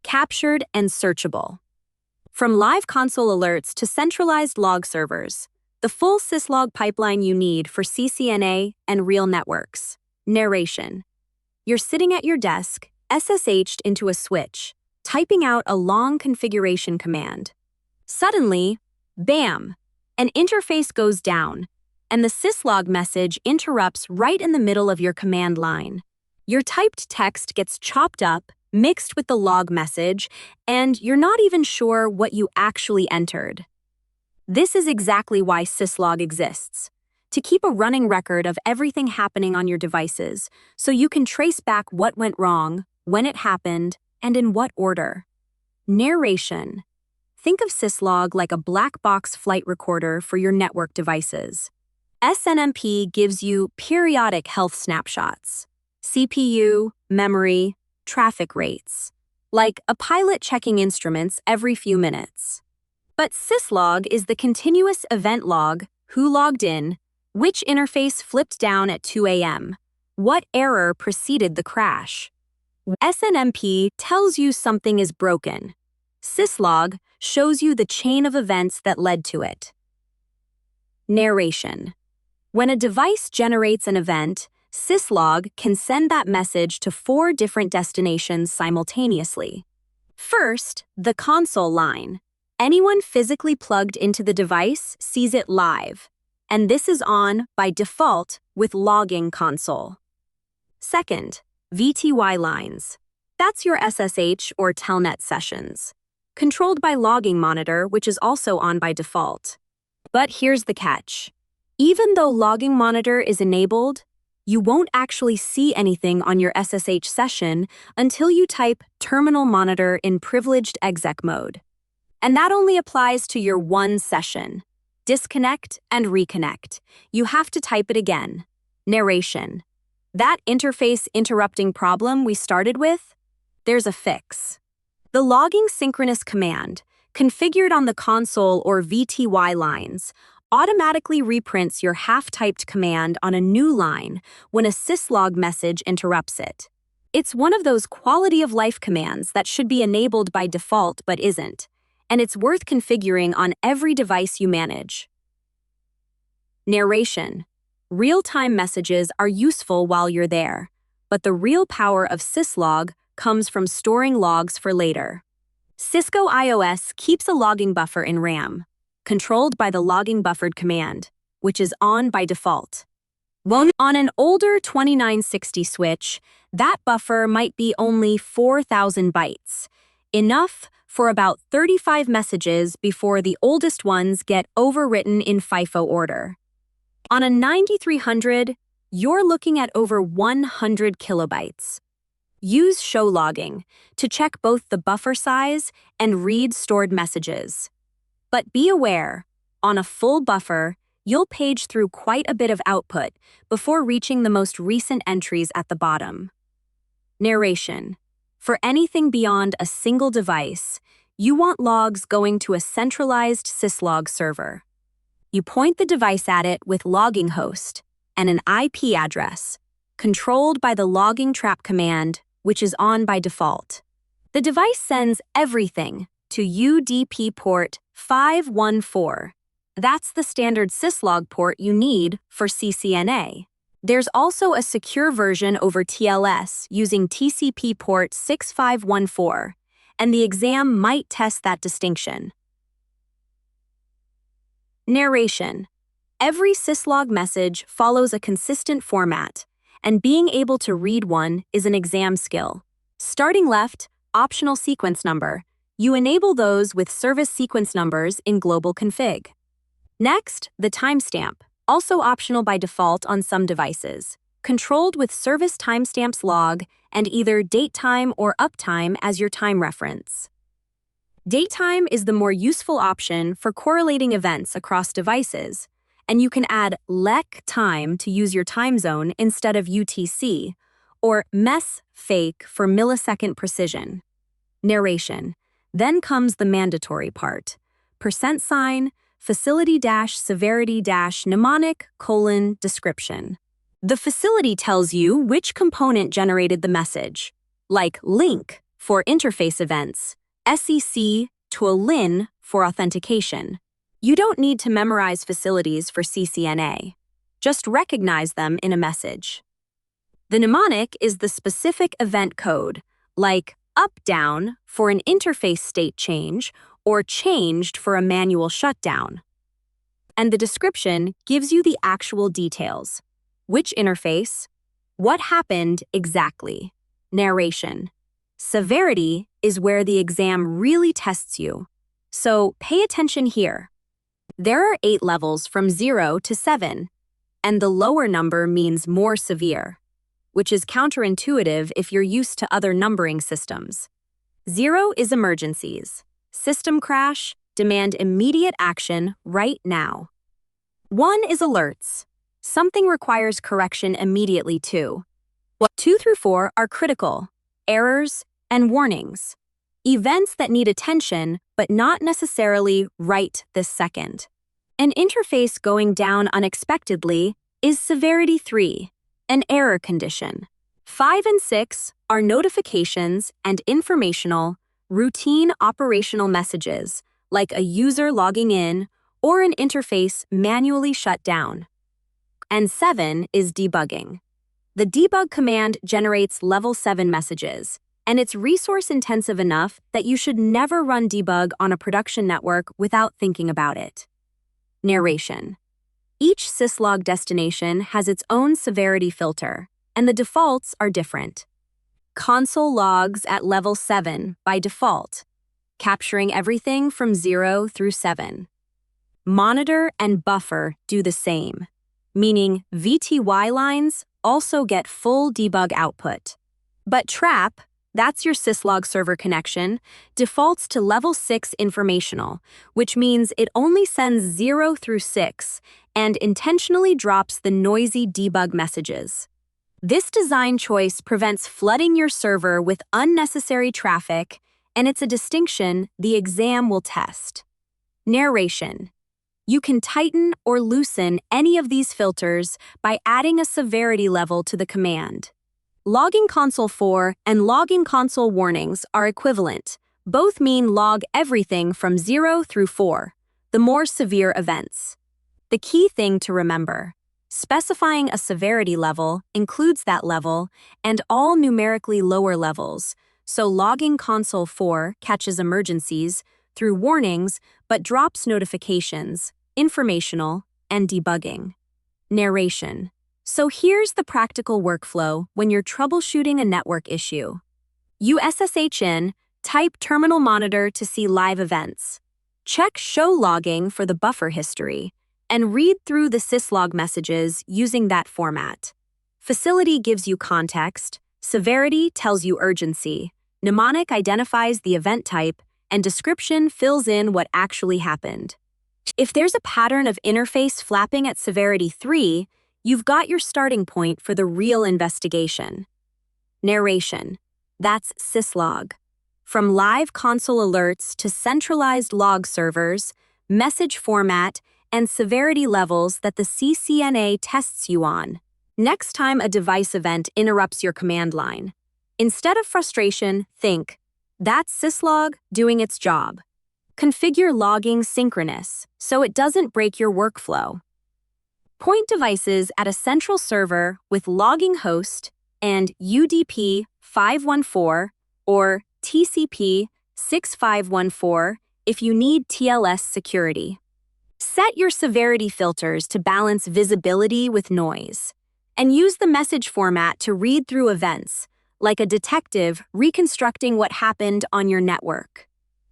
captured and searchable. From live console alerts to centralized log servers, the full Syslog pipeline you need for CCNA and real networks. Narration. You're sitting at your desk, SSH'd into a switch, typing out a long configuration command. Suddenly, bam, an interface goes down, and the Syslog message interrupts right in the middle of your command line. Your typed text gets chopped up, mixed with the log message, and you're not even sure what you actually entered. This is exactly why Syslog exists, to keep a running record of everything happening on your devices, so you can trace back what went wrong, when it happened, and in what order. Narration. Think of Syslog like a black box flight recorder for your network devices. SNMP gives you periodic health snapshots, CPU, memory, traffic rates, like a pilot checking instruments every few minutes. But Syslog is the continuous event log, who logged in, which interface flipped down at 2 a.m., what error preceded the crash. SNMP tells you something is broken. Syslog shows you the chain of events that led to it. Narration. When a device generates an event, Syslog can send that message to 4 different destinations simultaneously. First, the console line. Anyone physically plugged into the device sees it live, and this is on by default with logging console. Second, VTY lines. That's your SSH or Telnet sessions, controlled by logging monitor, which is also on by default. But here's the catch. Even though logging monitor is enabled, you won't actually see anything on your SSH session until you type terminal monitor in privileged exec mode. And that only applies to your one session. Disconnect and reconnect. You have to type it again. Narration. That interface interrupting problem we started with? There's a fix. The logging synchronous command, configured on the console or VTY lines, automatically reprints your half-typed command on a new line when a Syslog message interrupts it. It's one of those quality-of-life commands that should be enabled by default but isn't, and it's worth configuring on every device you manage. Narration. Real-time messages are useful while you're there, but the real power of Syslog comes from storing logs for later. Cisco iOS keeps a logging buffer in RAM, controlled by the logging buffered command, which is on by default. On an older 2960 switch, that buffer might be only 4,000 bytes, enough for about 35 messages before the oldest ones get overwritten in FIFO order. On a 9300, you're looking at over 100 kilobytes. Use show logging to check both the buffer size and read stored messages. But be aware, on a full buffer, you'll page through quite a bit of output before reaching the most recent entries at the bottom. Narration. For anything beyond a single device, you want logs going to a centralized Syslog server. You point the device at it with logging host and an IP address, controlled by the logging trap command, which is on by default. The device sends everything to UDP port 514. That's the standard Syslog port you need for CCNA. There's also a secure version over TLS using TCP port 6514, and the exam might test that distinction. Narration. Every Syslog message follows a consistent format, and being able to read one is an exam skill. Starting left, optional sequence number. You enable those with service sequence numbers in global config. Next, the timestamp, also optional by default on some devices, controlled with service timestamps log and either datetime or uptime as your time reference. Datetime is the more useful option for correlating events across devices, and you can add LEC time to use your time zone instead of UTC, or MES fake for millisecond precision. Narration. Then comes the mandatory part. %, facility-severity mnemonic: description. The facility tells you which component generated the message, like link, for interface events, SEC to a LIN for authentication. You don't need to memorize facilities for CCNA. Just recognize them in a message. The mnemonic is the specific event code, like up-down for an interface state change or changed for a manual shutdown. And the description gives you the actual details. Which interface? What happened exactly? Narration. Severity is where the exam really tests you. So pay attention here. There are 8 levels from 0 to 7, and the lower number means more severe, which is counterintuitive if you're used to other numbering systems. 0 is emergencies. System crash, demand immediate action right now. 1 is alerts. Something requires correction immediately too. 2 through 4 are critical, errors, and warnings. Events that need attention, but not necessarily right this second. An interface going down unexpectedly is severity 3, an error condition. 5 and 6 are notifications and informational, routine operational messages, like a user logging in or an interface manually shut down. And 7 is debugging. The debug command generates level 7 messages, and it's resource-intensive enough that you should never run debug on a production network without thinking about it. Narration. Each Syslog destination has its own severity filter, and the defaults are different. Console logs at level 7 by default, capturing everything from 0 through 7. Monitor and buffer do the same, meaning VTY lines also get full debug output. But trap, that's your Syslog server connection, defaults to level 6 informational, which means it only sends 0 through 6 and intentionally drops the noisy debug messages. This design choice prevents flooding your server with unnecessary traffic, and it's a distinction the exam will test. Narration. You can tighten or loosen any of these filters by adding a severity level to the command. Logging console 4 and logging console warnings are equivalent. Both mean log everything from 0 through 4, the more severe events. The key thing to remember: specifying a severity level includes that level and all numerically lower levels, so logging console 4 catches emergencies through warnings but drops notifications, informational, and debugging. Narration. So here's the practical workflow when you're troubleshooting a network issue. You SSH in, type terminal monitor to see live events. Check show logging for the buffer history, and read through the syslog messages using that format. Facility gives you context, severity tells you urgency, mnemonic identifies the event type, and description fills in what actually happened. If there's a pattern of interface flapping at severity 3, you've got your starting point for the real investigation. Narration. That's Syslog. From live console alerts to centralized log servers, message format, and severity levels that the CCNA tests you on. Next time a device event interrupts your command line, instead of frustration, think, that's Syslog doing its job. Configure logging synchronous so it doesn't break your workflow. Point devices at a central server with logging host and UDP 514 or TCP 6514 if you need TLS security. Set your severity filters to balance visibility with noise, and use the message format to read through events, like a detective reconstructing what happened on your network.